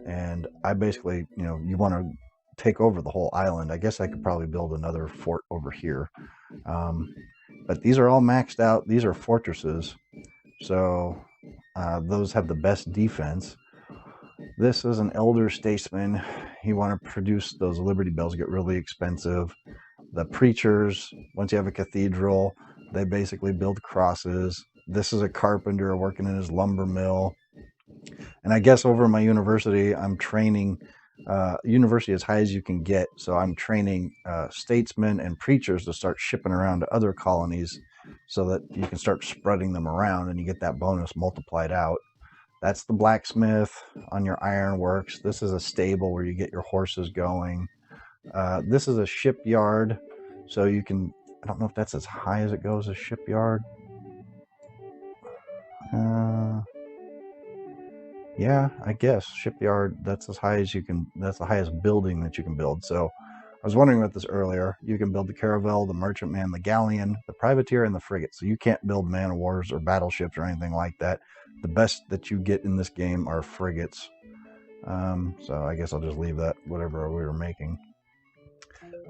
and I basically, you know, you want to take over the whole island. I guess I could probably build another fort over here. But these are all maxed out. These are fortresses. So those have the best defense. This is an elder statesman. You want to produce those Liberty Bells, get really expensive. The preachers, once you have a cathedral, they basically build crosses. This is a carpenter working in his lumber mill. And I guess over my university, I'm training university as high as you can get. So I'm training statesmen and preachers to start shipping around to other colonies so that you can start spreading them around and you get that bonus multiplied out. That's the blacksmith on your ironworks. This is a stable where you get your horses going. This is a shipyard. So you can, I don't know if that's as high as it goes, a shipyard. Yeah, I guess shipyard, that's as high as you can, that's the highest building that you can build. So I was wondering about this earlier. You can build the caravel, the merchantman, the galleon, the privateer, and the frigate. So you can't build man of wars or battleships or anything like that. The best that you get in this game are frigates. So I guess I'll just leave that, whatever we were making.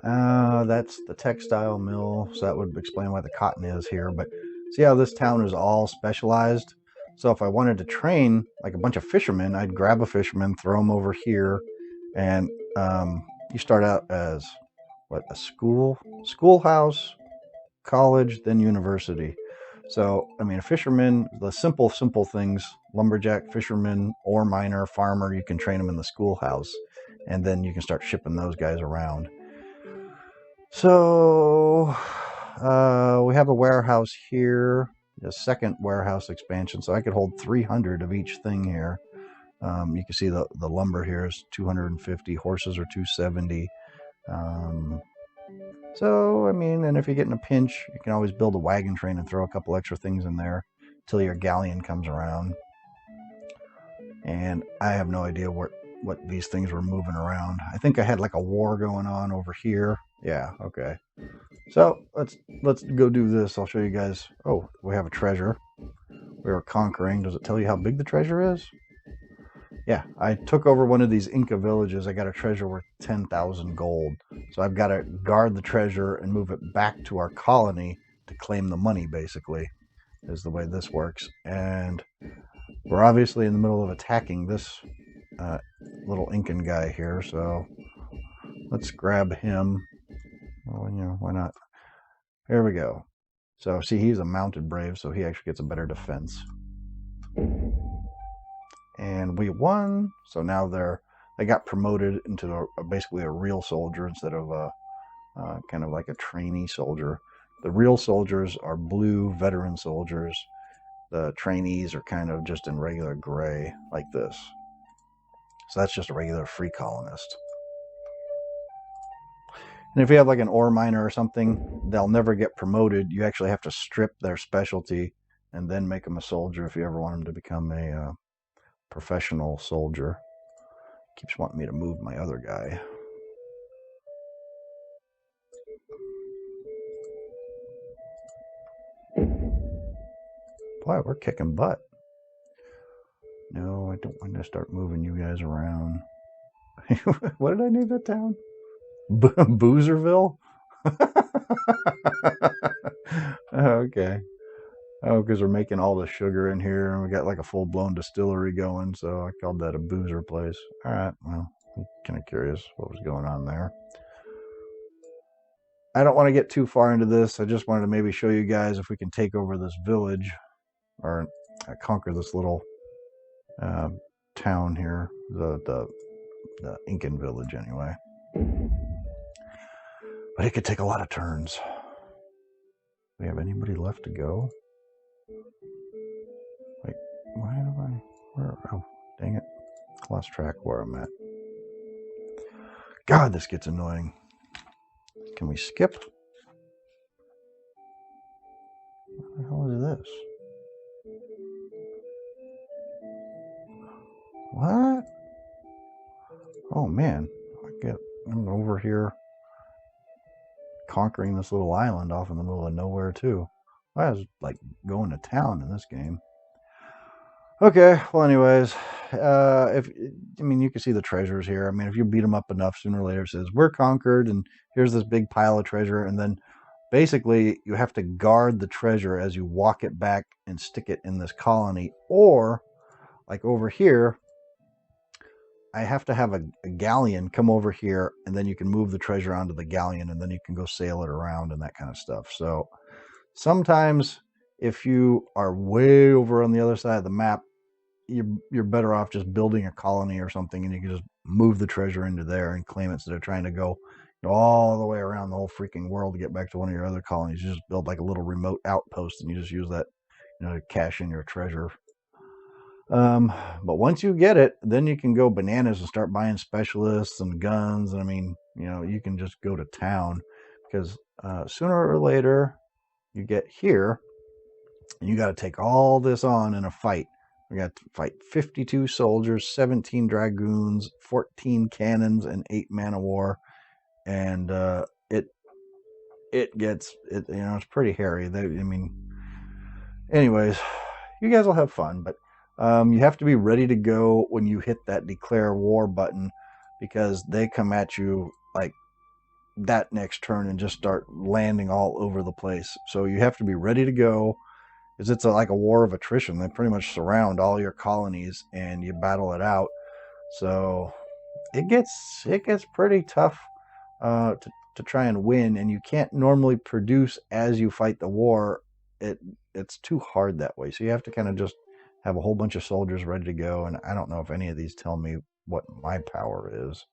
That's the textile mill. So that would explain why the cotton is here. But see how this town is all specialized? So if I wanted to train like a bunch of fishermen, I'd grab a fisherman, throw them over here, and you start out as what, a schoolhouse, college, then university. So I mean, a fisherman, the simple things, lumberjack, fisherman, ore miner, farmer, you can train them in the schoolhouse, and then you can start shipping those guys around. So we have a warehouse here. A second warehouse expansion, so I could hold 300 of each thing here. You can see the lumber here is 250, horses are 270. So I mean, and if you get in a pinch, you can always build a wagon train and throw a couple extra things in there till your galleon comes around. And I have no idea what these things were moving around. I think I had like a war going on over here Yeah, okay. So let's go do this. I'll show you guys. Oh, we have a treasure. We are conquering. Does it tell you how big the treasure is? Yeah, I took over one of these Inca villages. I got a treasure worth 10,000 gold. So I've got to guard the treasure and move it back to our colony to claim the money, basically, is the way this works. And we're obviously in the middle of attacking this little Incan guy here, so let's grab him. Well, you know, why not? Here we go. So see, he's a mounted brave, so he actually gets a better defense. And we won. So now they got promoted into basically a real soldier instead of a kind of like a trainee soldier. The real soldiers are blue veteran soldiers. The trainees are kind of just in regular gray like this. So that's just a regular free colonist. And if you have like an ore miner or something, they'll never get promoted. You actually have to strip their specialty and then make them a soldier if you ever want them to become a professional soldier. Keeps wanting me to move my other guy. Boy, we're kicking butt. No, I don't want to start moving you guys around. What did I name that town? Boozerville? Okay. Oh, because we're making all the sugar in here, and we got like a full-blown distillery going, so I called that a boozer place. All right, well, I'm kind of curious what was going on there. I don't want to get too far into this. I just wanted to maybe show you guys if we can take over this village, or conquer this little town here, the Incan village anyway. But it could take a lot of turns. Do we have anybody left to go? Wait, why have I... Where? Oh, dang it. Lost track where I'm at. God, this gets annoying. Can we skip? What the hell is this? What? Oh, man. I'm over here conquering this little island off in the middle of nowhere, too. I was like going to town in this game. Okay, well, anyways, you can see the treasures here. I mean, if you beat them up enough, sooner or later it says we're conquered, and here's this big pile of treasure, and then basically you have to guard the treasure as you walk it back and stick it in this colony, or like over here, I have to have a galleon come over here, and then you can move the treasure onto the galleon, and then you can go sail it around and that kind of stuff. So sometimes if you are way over on the other side of the map, you're better off just building a colony or something, and you can just move the treasure into there and claim it instead of trying to go all the way around the whole freaking world to get back to one of your other colonies. You just build like a little remote outpost, and you just use that, to cash in your treasure. But once you get it, then you can go bananas and start buying specialists and guns. And you can just go to town, because sooner or later you get here and you got to take all this on in a fight. We got to fight 52 soldiers, 17 dragoons, 14 cannons, and 8 man of war. And it's pretty hairy. Anyways, you guys will have fun, but you have to be ready to go when you hit that declare war button, because they come at you like that next turn and just start landing all over the place. So you have to be ready to go, because it's like a war of attrition. They pretty much surround all your colonies and you battle it out. So it gets pretty tough to try and win, and you can't normally produce as you fight the war. It's too hard that way. So you have to kind of just have a whole bunch of soldiers ready to go, and I don't know if any of these tell me what my power is.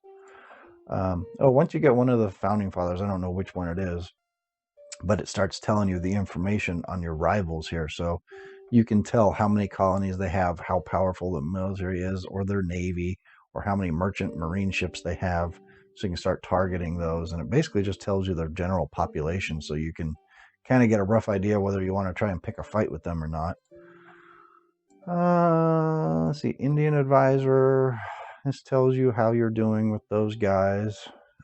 Once you get one of the founding fathers, I don't know which one it is, but it starts telling you the information on your rivals here. So you can tell how many colonies they have, how powerful the military is, or their navy, or how many merchant marine ships they have. So you can start targeting those, and it basically just tells you their general population, so you can kind of get a rough idea whether you want to try and pick a fight with them or not. Let's see, Indian advisor. This tells you how you're doing with those guys.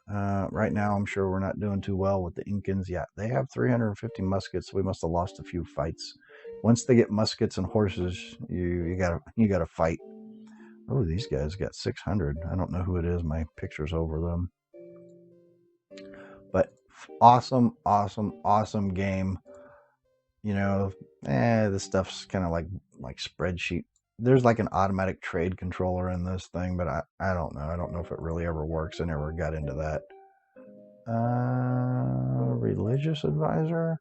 Right now, I'm sure we're not doing too well with the Incans. Yeah, they have 350 muskets. We must have lost a few fights. Once they get muskets and horses, you gotta fight. Oh, these guys got 600. I don't know who it is. My picture's over them. But awesome, awesome, awesome game. You know, this stuff's kind of like spreadsheet. There's like an automatic trade controller in this thing, but I don't know. I don't know if it really ever works. I never got into that. Religious advisor.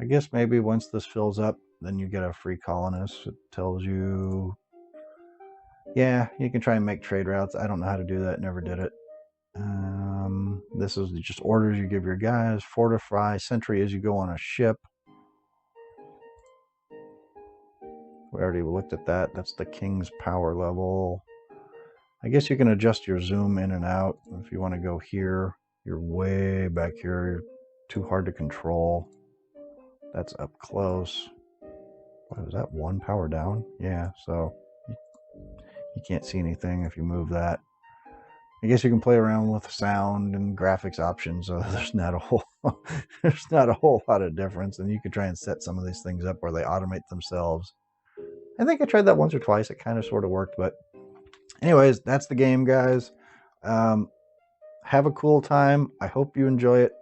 I guess maybe once this fills up, then you get a free colonist. It tells you, yeah, you can try and make trade routes. I don't know how to do that. Never did it. This is just orders you give your guys. Fortify, sentry as you go on a ship. We already looked at that. That's the king's power level. I guess you can adjust your zoom in and out. If you want to go here, you're way back here. You're too hard to control. That's up close. What was that? 1 power down? Yeah, so you can't see anything if you move that. I guess you can play around with sound and graphics options. So there's not a whole lot of difference, and you could try and set some of these things up where they automate themselves. I think I tried that once or twice. It kind of sort of worked, but anyways, that's the game, guys. Have a cool time. I hope you enjoy it.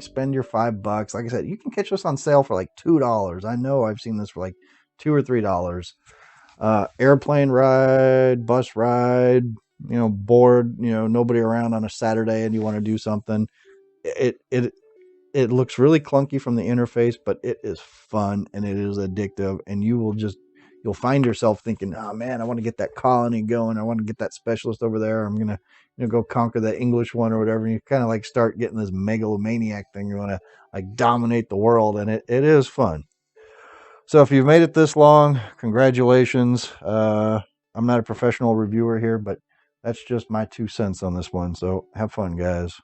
Spend your $5. Like I said, you can catch this on sale for like $2. I know I've seen this for like $2 or $3. Airplane ride, bus ride, bored, nobody around on a Saturday and you want to do something. It looks really clunky from the interface, but it is fun and it is addictive, and you'll find yourself thinking, oh man, I want to get that colony going. I want to get that specialist over there. I'm going to go conquer that English one or whatever. And you kind of like start getting this megalomaniac thing. You want to like dominate the world, and it is fun. So if you've made it this long, congratulations. I'm not a professional reviewer here, but that's just my 2 cents on this one. So have fun, guys.